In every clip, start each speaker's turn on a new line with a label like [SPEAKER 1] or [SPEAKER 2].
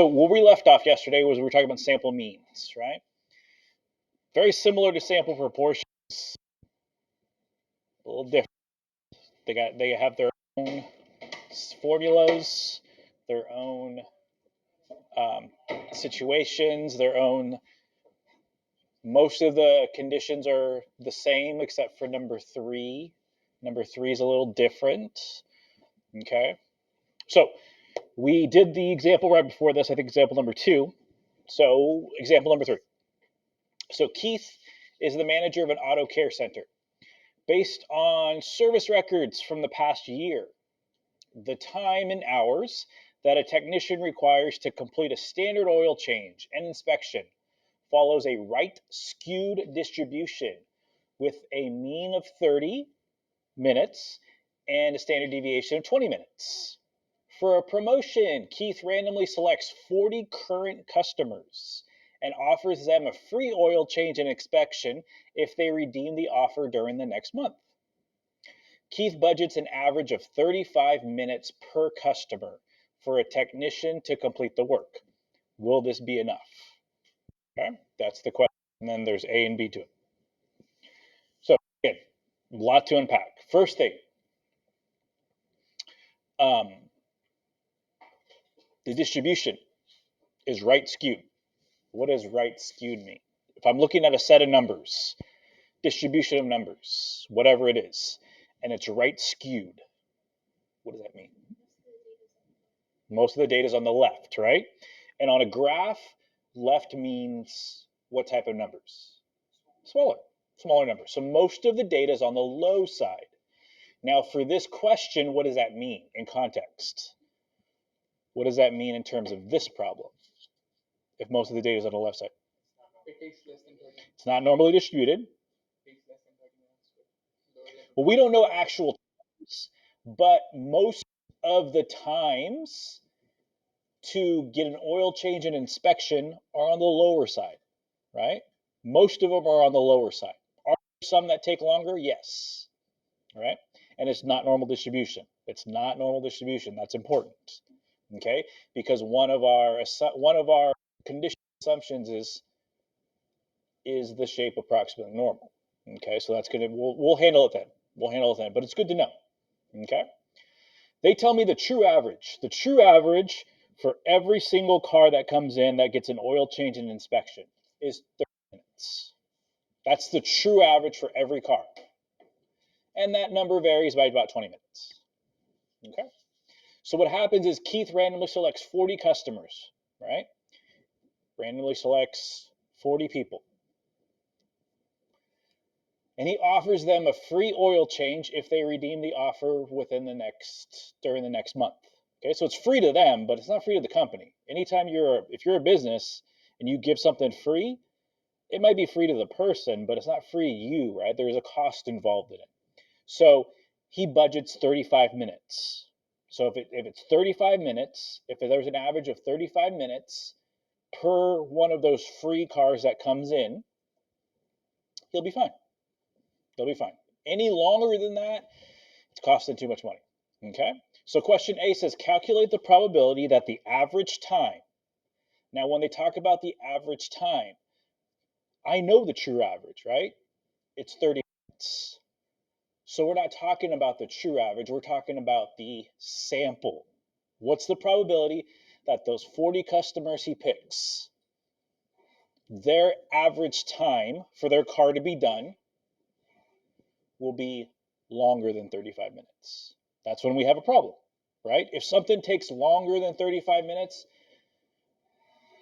[SPEAKER 1] So where we left off yesterday was we were talking about sample means, right? Very similar to sample proportions, a little different. They have their own formulas, their own um, situations, their own. Most of the conditions are the same except for number three. Number three is a little different. Okay, so we did the example right before this. I think example number two. So example number three. So Keith is the manager of an auto care center. Based on service records from the past year, the time and hours that a technician requires to complete a standard oil change and inspection follows a right skewed distribution with a mean of 30 minutes and a standard deviation of 20 minutes. For a promotion, Keith randomly selects 40 current customers and offers them a free oil change and inspection if they redeem the offer during the next month. Keith budgets an average of 35 minutes per customer for a technician to complete the work. Will this be enough? Okay, that's the question. And then there's A and B to it. So again, a lot to unpack. First thing, the distribution is right skewed. What does right skewed mean? If I'm looking at a set of numbers, distribution of numbers, whatever it is, and it's right skewed, what does that mean? Most of the data is on the left, right? And on a graph, left means what type of numbers? Smaller numbers. So most of the data is on the low side. Now, for this question, what does that mean in context? What does that mean in terms of this problem? If most of the data is on the left side, it's not normally distributed. Well, we don't know actual times, but most of the times to get an oil change and inspection are on the lower side, right? Most of them are on the lower side. Are there some that take longer? Yes. All right. And it's not normal distribution. It's not normal distribution. That's important. Okay. Because one of our condition assumptions is the shape approximately normal. Okay. So that's gonna we'll handle it then. We'll handle it then. But it's good to know. Okay. They tell me the true average. The true average for every single car that comes in that gets an oil change and inspection is 30 minutes. That's the true average for every car. And that number varies by about 20 minutes. Okay. So what happens is Keith randomly selects 40 customers, right? Randomly selects 40 people. And he offers them a free oil change if they redeem the offer during the next month. Okay, so it's free to them, but it's not free to the company. Anytime if you're a business and you give something free, it might be free to the person, but it's not free to you, right? There's a cost involved in it. So he budgets 35 minutes. So if it's 35 minutes, if there's an average of 35 minutes per one of those free cars that comes in, he'll be fine. They'll be fine. Any longer than that, it's costing too much money. Okay? So question A says calculate the probability that the average time. Now, when they talk about the average time, I know the true average, right? It's 30 minutes. So we're not talking about the true average, we're talking about the sample. What's the probability that those 40 customers he picks, their average time for their car to be done will be longer than 35 minutes? That's when we have a problem, right? If something takes longer than 35 minutes,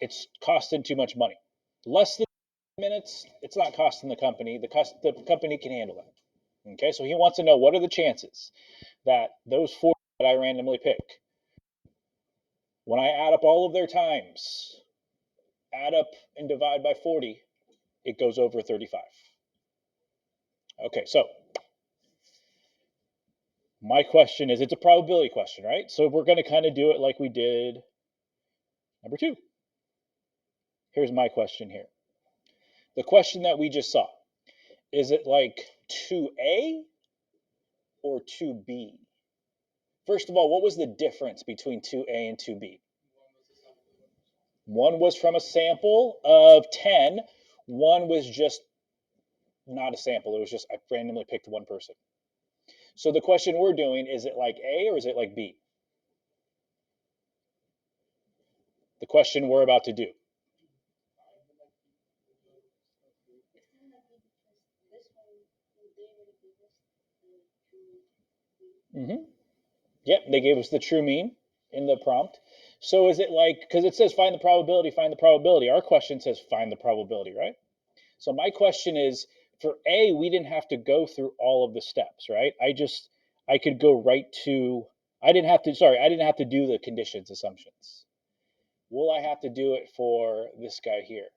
[SPEAKER 1] it's costing too much money. Less than minutes, it's not costing the company. The company can handle that. Okay, so he wants to know what are the chances that those 40 that I randomly pick, when I add up all of their times, add up and divide by 40, it goes over 35. Okay, so my question is, it's a probability question, right? So we're going to kind of do it like we did number two. Here's my question here. The question that we just saw, is it like 2A or 2B? First of all, what was the difference between 2A and 2B? One was from a sample of 10. One was just not a sample. It was just, I randomly picked one person. So the question we're doing, is it like A or is it like B? The question we're about to do. Yep, they gave us the true mean in the prompt. So is it like, because it says find the probability, find the probability. Our question says find the probability, right? So my question is, for A, we didn't have to go through all of the steps, right? I could go right to, I didn't have to do the conditions assumptions. Will I have to do it for this guy here?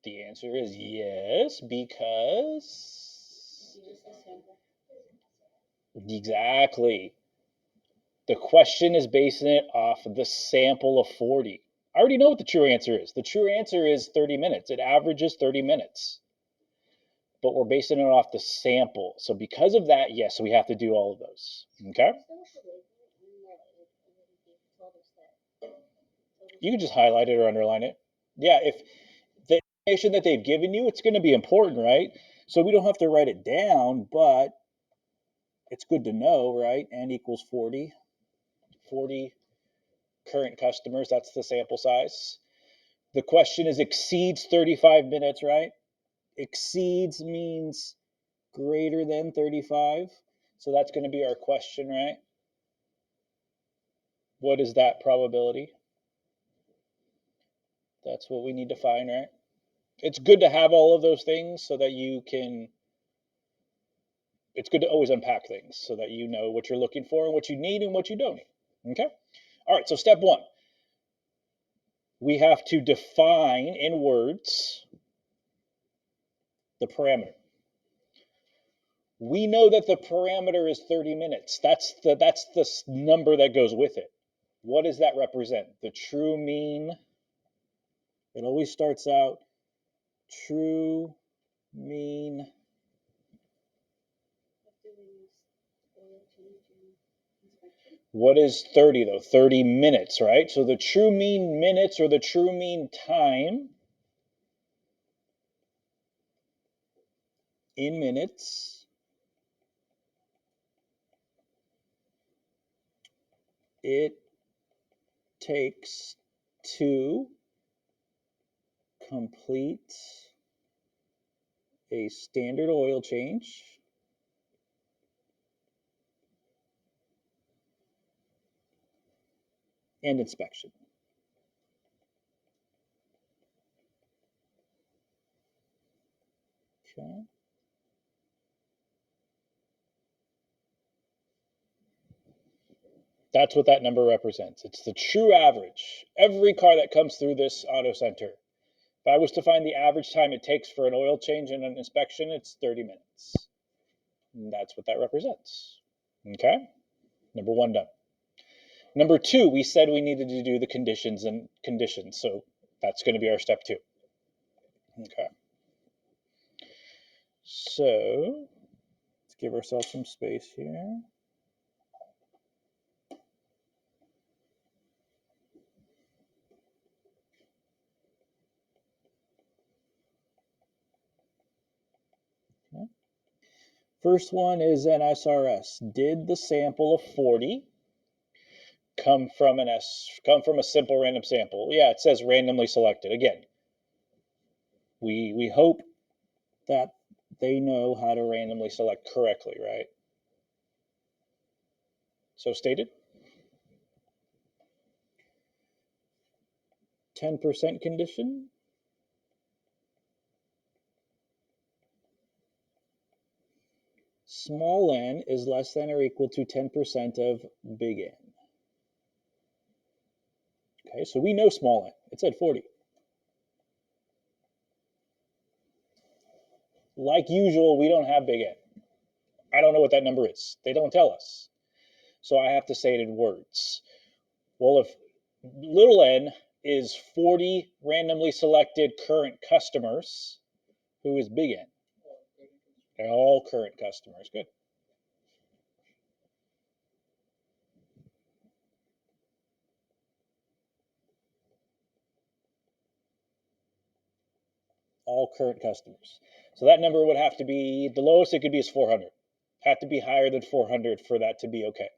[SPEAKER 1] The answer is yes, because exactly. The question is basing it off of the sample of 40. I already know what the true answer is. The true answer is 30 minutes. It averages 30 minutes. But we're basing it off the sample. So because of that, yes, we have to do all of those. Okay? You can just highlight it or underline it. Yeah, if the information that they've given you, it's going to be important, right? So we don't have to write it down, but it's good to know, right? N equals 40. 40 current customers, that's the sample size. The question is exceeds 35 minutes, right? Exceeds means greater than 35. So that's going to be our question, right? What is that probability? That's what we need to find, right? It's good to have all of those things so that you can, it's good to always unpack things so that you know what you're looking for and what you need and what you don't need. Okay? All right, so step one. We have to define in words the parameter. We know that the parameter is 30 minutes. That's the number that goes with it. What does that represent? The true mean. It always starts out true mean. What is 30 though? 30 minutes, right? So the true mean minutes or the true mean time in minutes it takes to complete a standard oil change and inspection. Okay. That's what that number represents. It's the true average. Every car that comes through this auto center, if I was to find the average time it takes for an oil change and an inspection, it's 30 minutes. And that's what that represents. Okay? Number one done. Number two, we said we needed to do the conditions and conditions. So that's going to be our step two. Okay. So let's give ourselves some space here. Okay. First one is an SRS. Did the sample of 40 come from a simple random sample? Yeah, it says randomly selected. Again, we hope that they know how to randomly select correctly, right? So stated. 10% condition. Small n is less than or equal to 10% of big N. Okay, so we know small n. It said 40. Like usual, we don't have big N. I don't know what that number is. They don't tell us. So I have to say it in words. Well, if little n is 40 randomly selected current customers, who is big N? They're all current customers. Good. all current customers. So that number would have to be, the lowest it could be is 400. Have to be higher than 400 for that to be okay.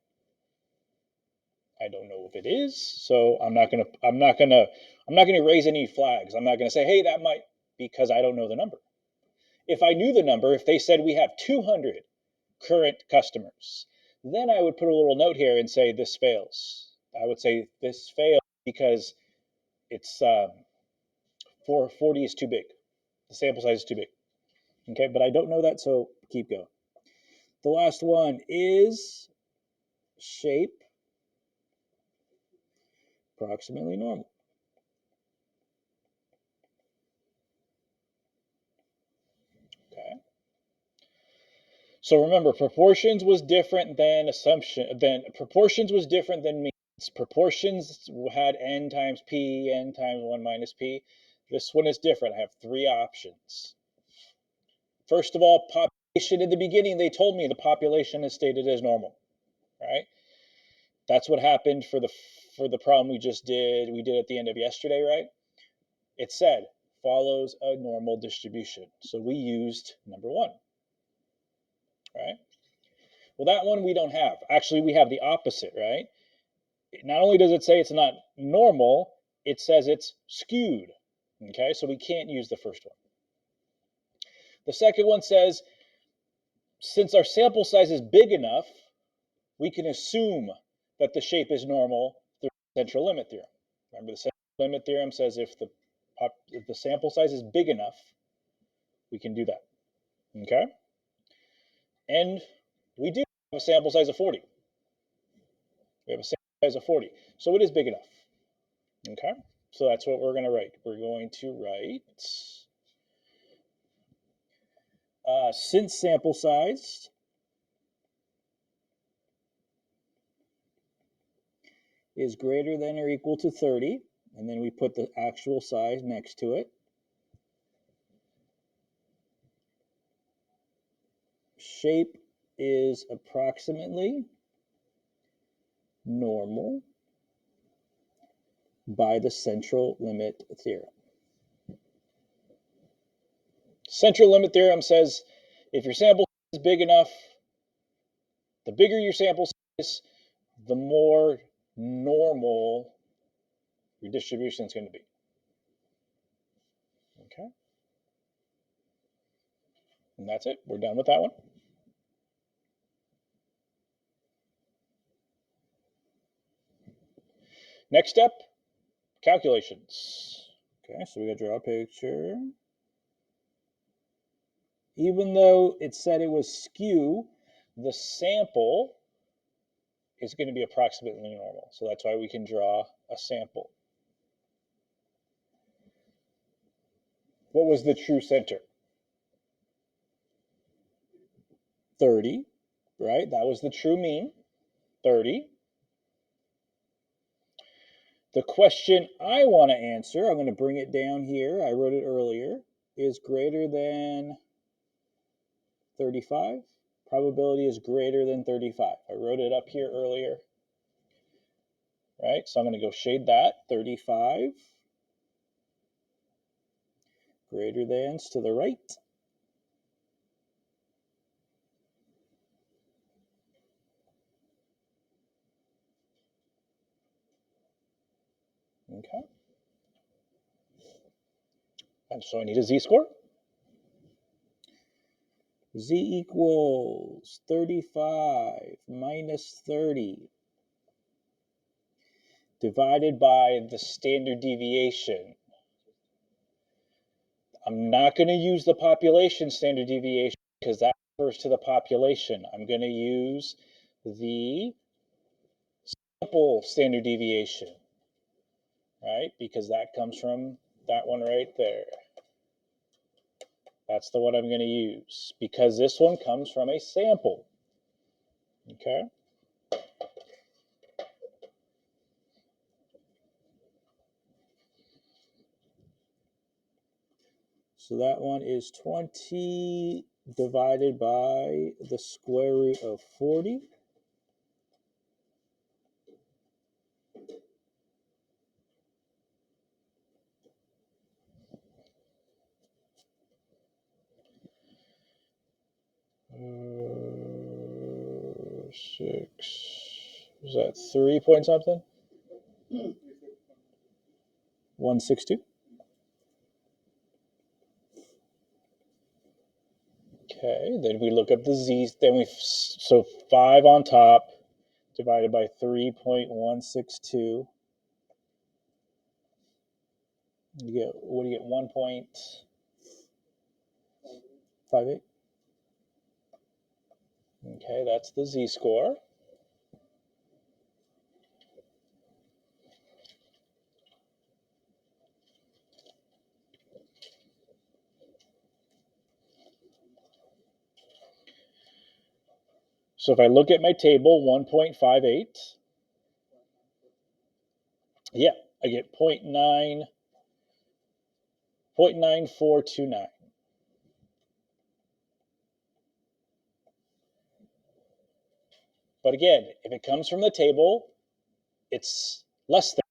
[SPEAKER 1] I don't know if it is, so I'm not gonna raise any flags. I'm not gonna say, hey, that might, because I don't know the number. If I knew the number, if they said we have 200 current customers, then I would put a little note here and say this fails. I would say this fails because it's 440 is too big. The sample size is too big. Okay, but I don't know that, so keep going. The last one is shape approximately normal. Okay. So remember, proportions was different than proportions was different than means. Proportions had n times p, n times 1 minus p. This one is different. I have 3 options. First of all, population. In the beginning, they told me the population is stated as normal, right? That's what happened for the problem we did at the end of yesterday, right? It said follows a normal distribution. So we used number 1, right? Well, that one we don't have. Actually, we have the opposite, right? Not only does it say it's not normal, it says it's skewed. Okay, so we can't use the first one. The second one says, since our sample size is big enough, we can assume that the shape is normal through the central limit theorem. Remember, the central limit theorem says if the sample size is big enough, we can do that. Okay? And we do have a sample size of 40. We have a sample size of 40. So it is big enough. Okay? So that's what we're going to write. We're going to write, since sample size is greater than or equal to 30, and then we put the actual size next to it, shape is approximately normal by the central limit theorem. Central limit theorem says if your sample size is big enough, the bigger your sample size, the more normal your distribution is going to be. Okay? And that's it. We're done with that one. Next step, calculations. Okay, so we got to draw a picture. Even though it said it was skew, the sample is going to be approximately normal. So that's why we can draw a sample. What was the true center? 30, right? That was the true mean, 30. The question I want to answer, I'm going to bring it down here, I wrote it earlier, is greater than 35. Probability is greater than 35. I wrote it up here earlier, right? So I'm going to go shade that, 35. Greater than's to the right. Okay. And so I need a z-score. Z equals 35 minus 30 divided by the standard deviation. I'm not going to use the population standard deviation because that refers to the population. I'm going to use the sample standard deviation, right? Because that comes from that one right there. That's the one I'm going to use because this one comes from a sample. Okay. So that one is 20 divided by the square root of 40. is that 3 point something? 162. Okay, then we look up the z's. Then so 5 on top divided by 3.162. You get, what do you get? 1.58. Okay, that's the z-score. So if I look at my table, 1.58, yeah, I get 0.9429. But again, if it comes from the table, it's less than,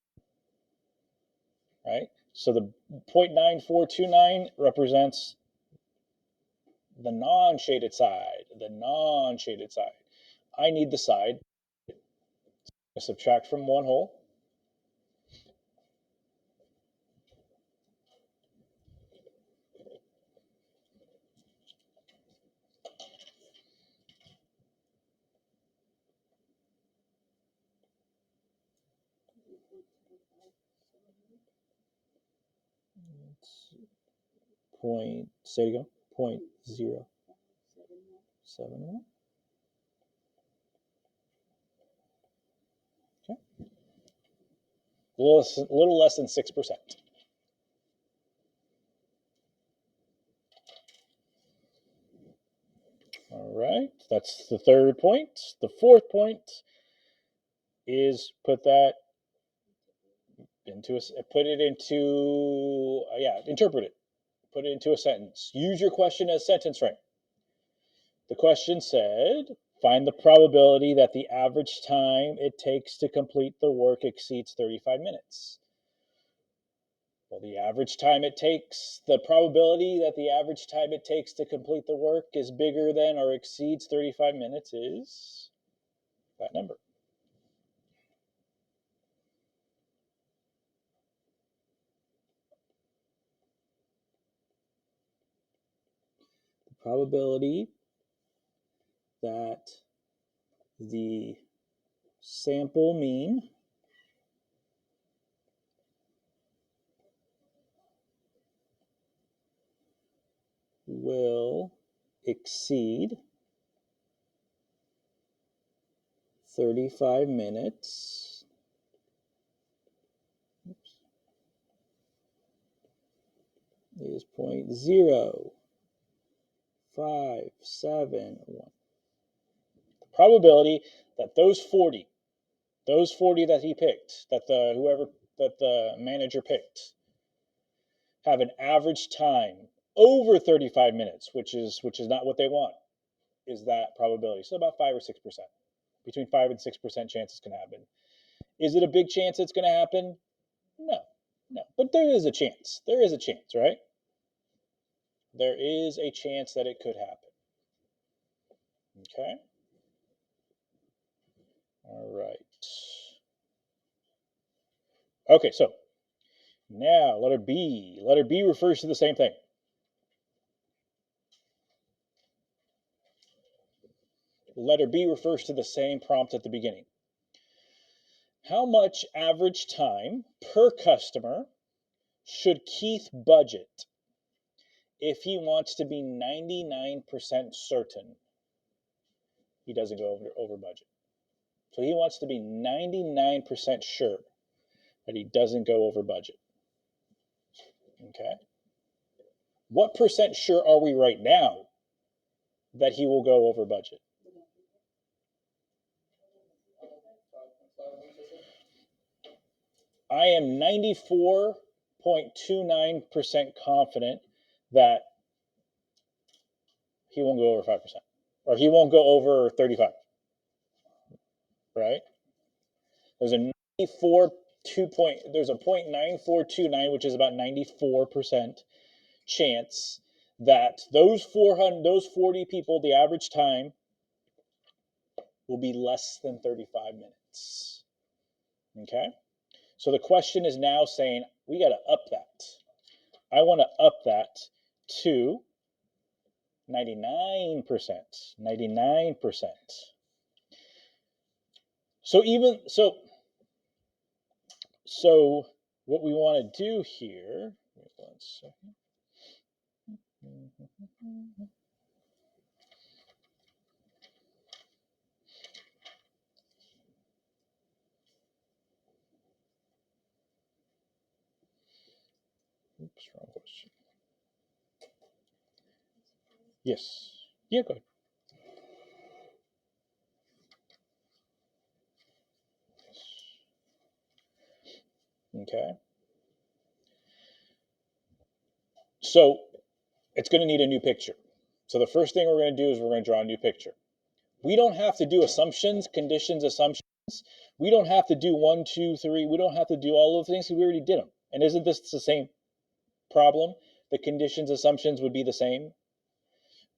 [SPEAKER 1] right? So the 0.9429 represents the non-shaded side, I need the side. I subtract from one whole. Say it again, 0.071. Okay. A little less than 6%. All right, that's the third point. The fourth point is interpret it. Put it into a sentence. Use your question as sentence frame. The question said, find the probability that the average time it takes to complete the work exceeds 35 minutes. Well, the probability that the average time it takes to complete the work is bigger than or exceeds 35 minutes is that number. The probability that the sample mean will exceed 35 minutes is 0.0571. The probability that those 40 that he picked, that the manager picked, have an average time over 35 minutes, which is not what they want, is that probability. So about 5 or 6%. Between 5 and 6% chances can happen. Is it a big chance it's going to happen? No. But there is a chance. There is a chance, right? There is a chance that it could happen. Okay. All right. Okay, so now letter B. Letter B refers to the same thing. Letter B refers to the same prompt at the beginning. How much average time per customer should Keith budget if he wants to be 99% certain he doesn't go over budget? So he wants to be 99% sure that he doesn't go over budget. Okay. What percent sure are we right now that he will go over budget? I am 94.29% confident that he won't go over 5%, or he won't go over 35, right? There's a 0.9429, which is about 94% chance that those 40 people, the average time will be less than 35 minutes. Okay? So the question is now saying, we got to up that. I want to up that to 99%. 99%. So what we want to do here, wait 1 second. Oops, wrong question. Yes. Yeah, go ahead. Okay. So it's going to need a new picture. So the first thing we're going to do is we're going to draw a new picture. We don't have to do assumptions, conditions, assumptions. We don't have to do 1, 2, 3. We don't have to do all of the things because we already did them. And isn't this the same problem? The conditions, assumptions would be the same.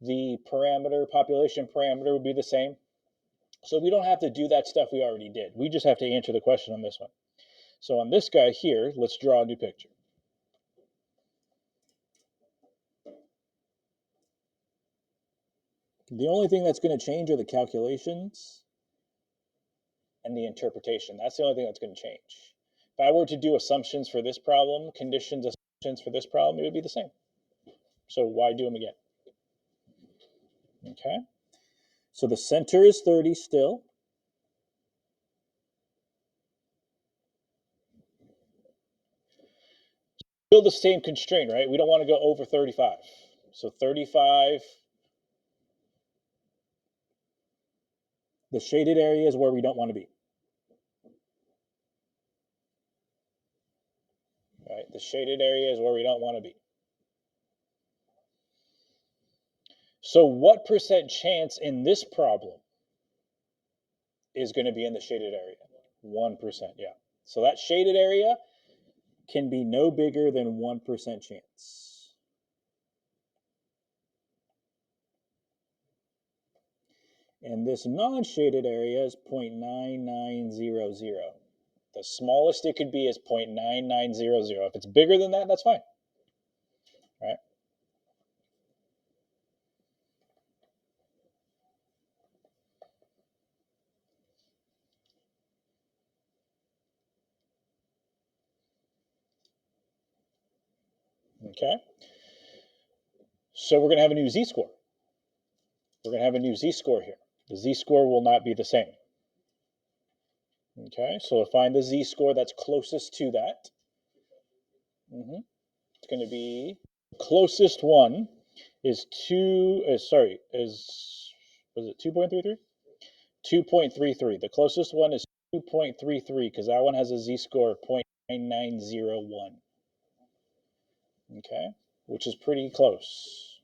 [SPEAKER 1] The parameter, population parameter would be the same. So we don't have to do that stuff we already did. We just have to answer the question on this one. So on this guy here, let's draw a new picture. The only thing that's going to change are the calculations and the interpretation. That's the only thing that's going to change. If I were to do assumptions for this problem, conditions, assumptions for this problem, it would be the same. So why do them again? Okay. So the center is 30 still. Still the same constraint, right? We don't want to go over 35. So 35. The shaded area is where we don't want to be. Right? The shaded area is where we don't want to be. So what percent chance in this problem is going to be in the shaded area? 1%, yeah. So that shaded area can be no bigger than 1% chance. And this non-shaded area is 0.9900. The smallest it could be is 0.9900. If it's bigger than that, that's fine. Right? Okay. So we're going to have a new z-score. We're going to have a new z-score here. The z-score will not be the same. Okay, so we'll find the z-score that's closest to that. It's going to be, closest one is was it 2.33? 2.33. The closest one is 2.33 because that one has a z-score of 0.9901. Okay, which is pretty close.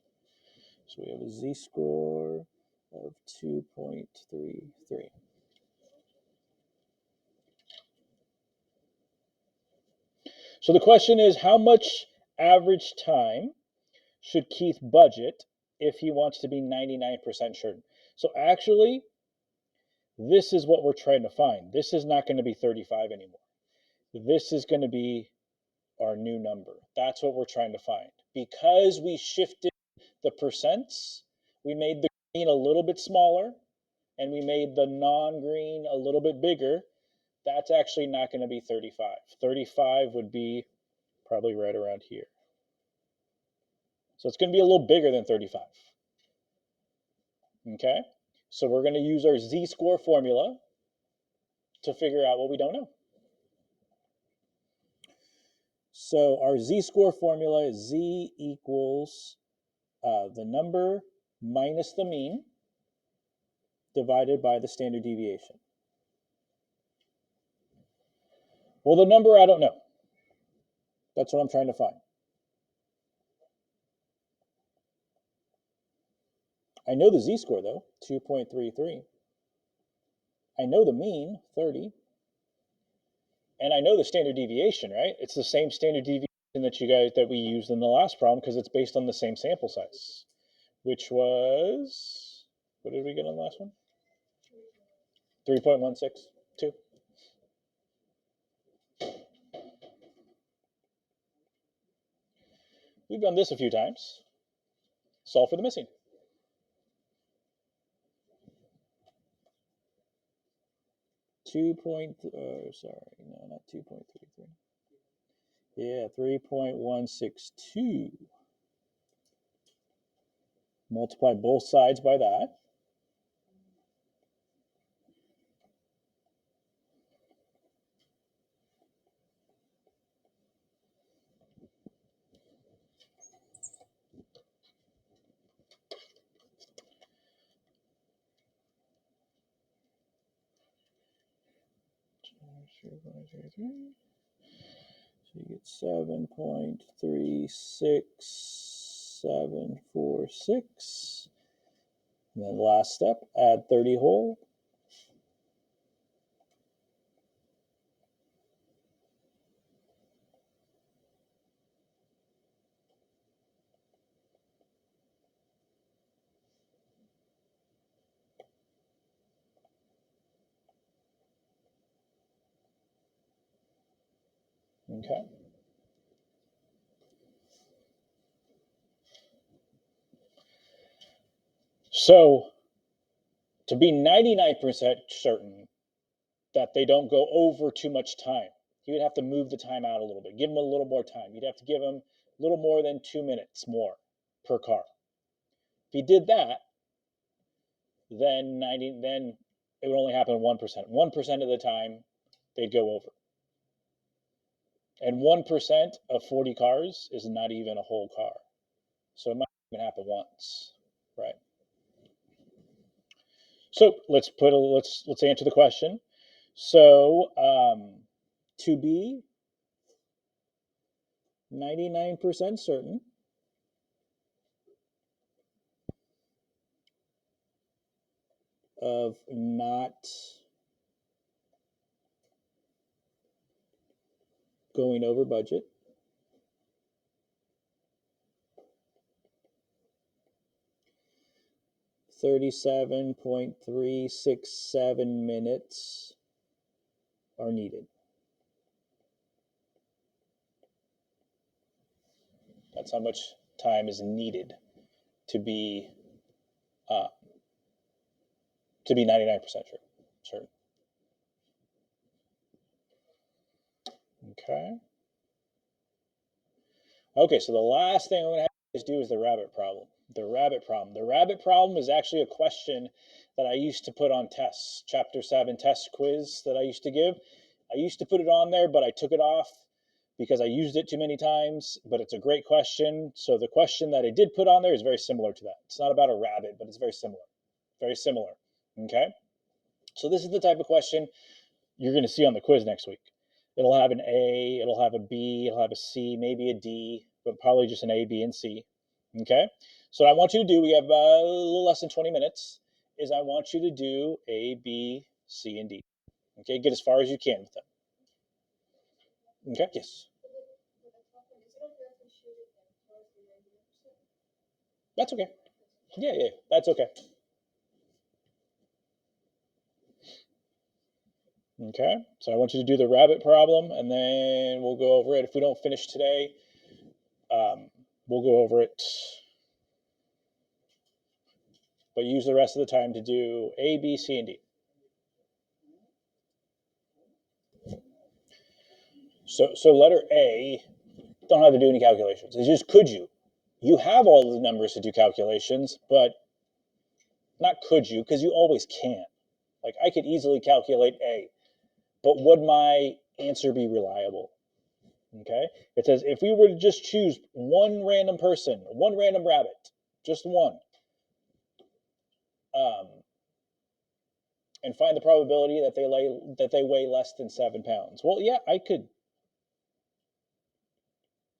[SPEAKER 1] So we have a z-score of 2.33. So the question is, how much average time should Keith budget if he wants to be 99% certain? So actually, this is what we're trying to find. This is not going to be 35 anymore. This is going to be our new number. That's what we're trying to find. Because we shifted the percents, we made the green a little bit smaller, and we made the non-green a little bit bigger. That's actually not going to be 35. 35 would be probably right around here. So it's going to be a little bigger than 35. Okay, so we're going to use our z-score formula to figure out what we don't know. So our z-score formula is z equals the number minus the mean divided by the standard deviation. Well, the number I don't know. That's what I'm trying to find. I know the z-score though, 2.33. I know the mean, 30. And I know the standard deviation, right? It's the same standard deviation that we used in the last problem because it's based on the same sample size, which was, what did we get on the last one? 3.162. We've done this a few times. Solve for the missing. Sorry, no, not 2.33. Yeah, 3.162. Multiply both sides by that. So you get 7.36746. And then last step, add 30 whole. Okay. So to be 99% certain that they don't go over too much time, you would have to move the time out a little bit, give them a little more time. You'd have to give them a little more than 2 minutes more per car. If you did that, then it would only happen 1%. 1% of the time they'd go over. And 1% of 40 cars is not even a whole car. So it might even happen once, right? So let's answer the question. So to be 99% certain of not going over budget, $37.367 minutes are needed. That's how much time is needed to be 99% certain. Okay. Okay, so the last thing I'm going to have to do is the rabbit problem. The rabbit problem. The rabbit problem is actually a question that I used to put on tests, Chapter 7 test quiz that I used to give. I used to put it on there, but I took it off because I used it too many times, but it's a great question. So the question that I did put on there is very similar to that. It's not about a rabbit, but it's very similar. Very similar. Okay? So this is the type of question you're going to see on the quiz next week. It'll have an A, it'll have a B, it'll have a C, maybe a D, but probably just an A, B, and C. Okay? So what I want you to do, we have a little less than 20 minutes, is I want you to do A, B, C, and D. Okay? Get as far as you can with them. Okay? Yes. That's okay. Yeah, that's okay. Okay, so I want you to do the rabbit problem, and then we'll go over it. If we don't finish today, we'll go over it, but use the rest of the time to do A, B, C, and D. So letter A, don't have to do any calculations. It's just could you? You have all the numbers to do calculations, but not could you, because you always can. Like I could easily calculate A, but would my answer be reliable? Okay, it says if we were to just choose one random person, one random rabbit, just one, and find the probability that they weigh less than 7 pounds. Well, yeah, I could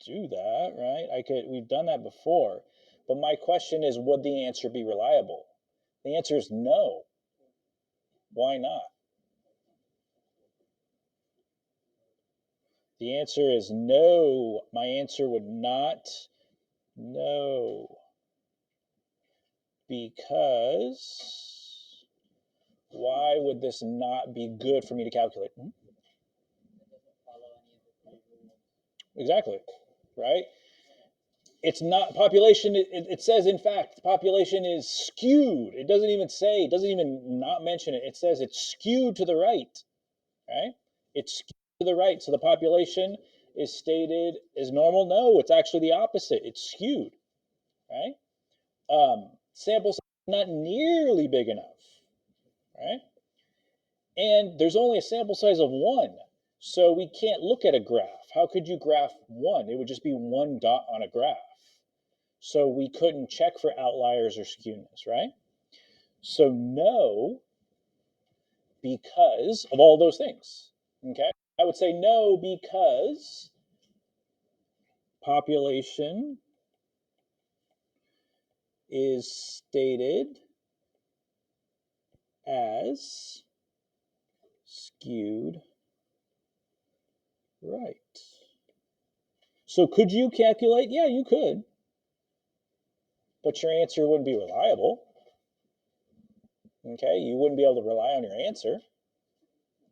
[SPEAKER 1] do that, right? We've done that before, but my question is, would the answer be reliable? The answer is no. Why not? The answer is no. My answer would not. No. Because Why would this not be good for me to calculate? Exactly, right? It's not population. It says, in fact, the population is skewed. It doesn't even say, it doesn't even not mention it. It says it's skewed to the right, right? It's skewed to the right. So the population is stated as normal. No, it's actually the opposite. It's skewed, right? Sample size not nearly big enough, right? And there's only a sample size of 1. So we can't look at a graph. How could you graph 1? It would just be 1 dot on a graph. So we couldn't check for outliers or skewness, right? So no, because of all those things, okay? I would say no because population is stated as skewed right. So could you calculate? Yeah, you could. But your answer wouldn't be reliable. Okay, you wouldn't be able to rely on your answer.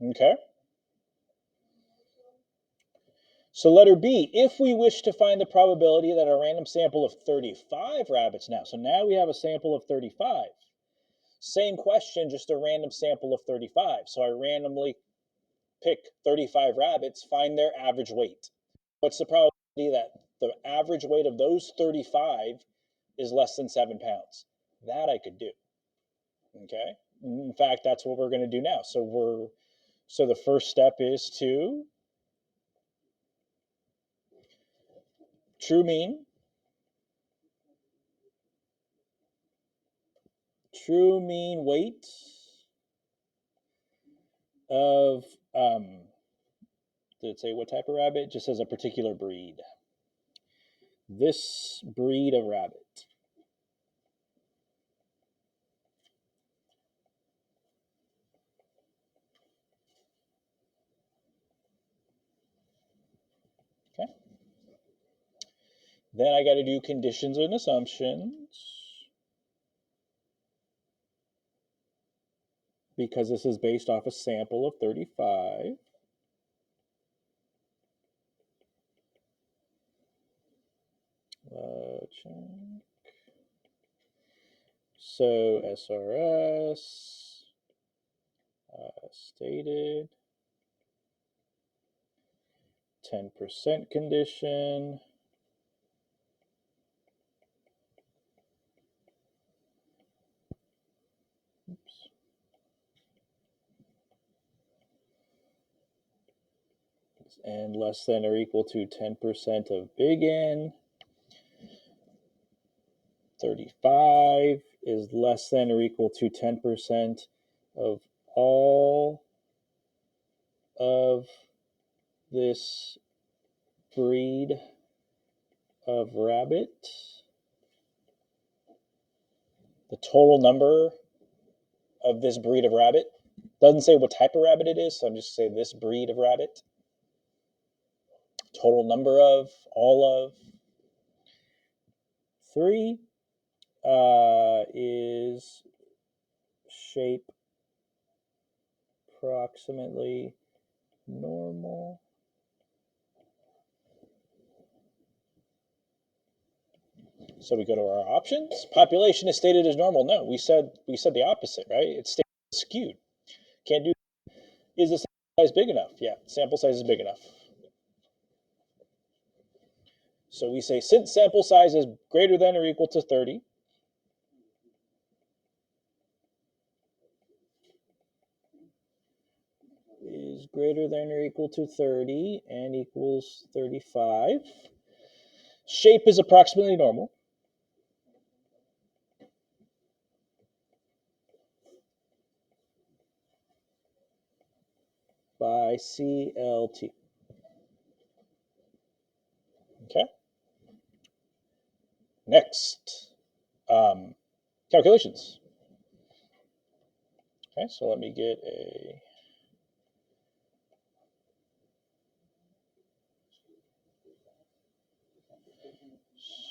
[SPEAKER 1] Okay. So letter B, if we wish to find the probability that a random sample of 35 rabbits so now we have a sample of 35. Same question, just a random sample of 35. So I randomly pick 35 rabbits, find their average weight. What's the probability that the average weight of those 35 is less than 7 pounds? That I could do. Okay. In fact, that's what we're going to do now. So the first step is to true mean weight of did it say what type of rabbit? It just says a particular breed. This breed of rabbit. Okay. Then I got to do conditions and assumptions. Because this is based off a sample of 35. Check. So SRS stated 10% condition. Oops. And less than or equal to 10% of big N. 35 is less than or equal to 10% of all of this breed of rabbit. The total number of this breed of rabbit. Doesn't say what type of rabbit it is, so I'm just saying this breed of rabbit. Total number of, all of. 3 is shape approximately normal. So we go to our options. Population is stated as normal. No, we said the opposite, right? It's stated skewed. Can't do. Is the sample size big enough? Yeah, sample size is big enough. So we say since sample size is greater than or equal to 30, is greater than or equal to 30 and equals 35. Shape is approximately normal. By CLT. Okay. Next, calculations. Okay, so let me get a.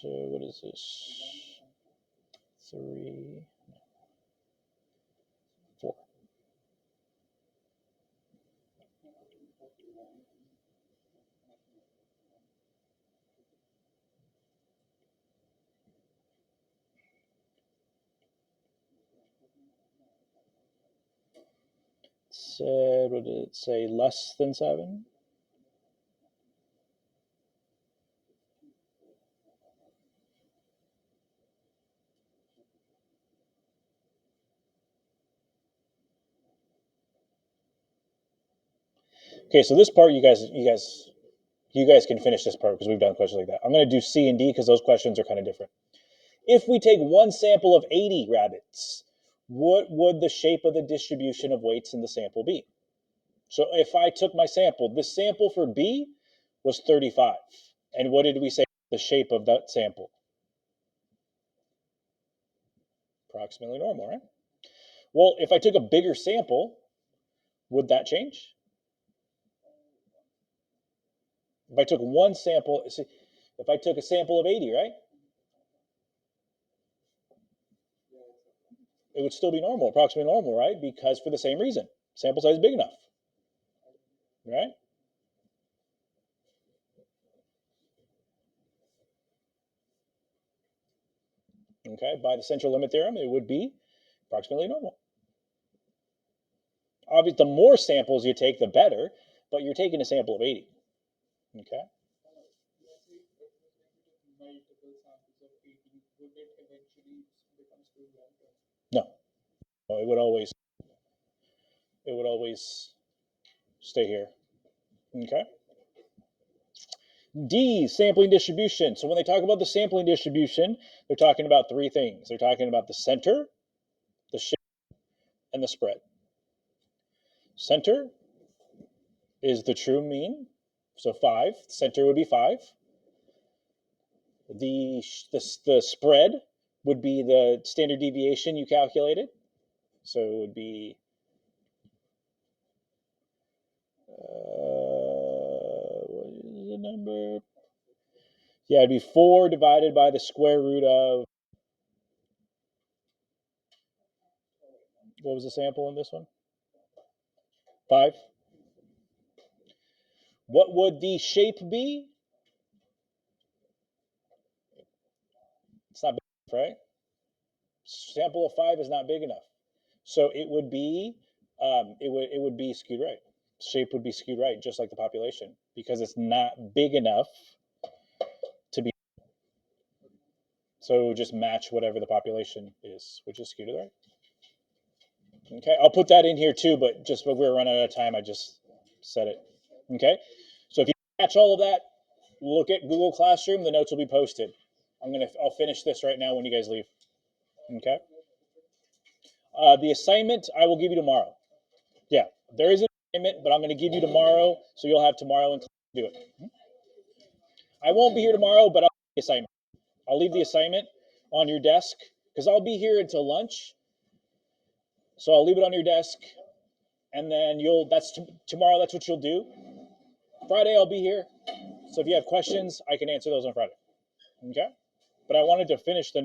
[SPEAKER 1] So what is this? 3, 4. said, what did it say? Less than 7? Okay, so this part, you guys can finish this part because we've done questions like that. I'm going to do C and D because those questions are kind of different. If we take one sample of 80 rabbits, what would the shape of the distribution of weights in the sample be? So if I took my sample, this sample for B was 35. And what did we say the shape of that sample? Approximately normal, right? Well, if I took a bigger sample, would that change? If I took one sample, if I took a sample of 80, right? It would still be normal, approximately normal, right? Because for the same reason, sample size is big enough, right? Okay, by the central limit theorem, it would be approximately normal. Obviously, the more samples you take, the better, but you're taking a sample of 80. Okay. No, it would always stay here. Okay. D, sampling distribution. So when they talk about the sampling distribution, they're talking about 3 things. They're talking about the center, the shape, and the spread. Center is the true mean, so 5. Center would be 5. The spread would be the standard deviation you calculated, so it would be what is the number? Yeah, it'd be 4 divided by the square root of, what was the sample in this one? 5. What would the shape be? It's not big enough, right? Sample of 5 is not big enough, so it would be it would be skewed right. Shape would be skewed right, just like the population, because it's not big enough to be. So it would just match whatever the population is, which is skewed to the right. Okay, I'll put that in here too, but just when we're running out of time, I just said it. Okay, so if you catch all of that, look at Google Classroom. The notes will be posted. I'll finish this right now when you guys leave. Okay. The assignment I will give you tomorrow. Yeah, there is an assignment, but I'm going to give you tomorrow, so you'll have tomorrow and do it. I won't be here tomorrow, but I'll leave the assignment. I'll leave the assignment on your desk because I'll be here until lunch. So I'll leave it on your desk, and then tomorrow. That's what you'll do. Friday I'll be here, so if you have questions, I can answer those on Friday. Okay, but I wanted to finish the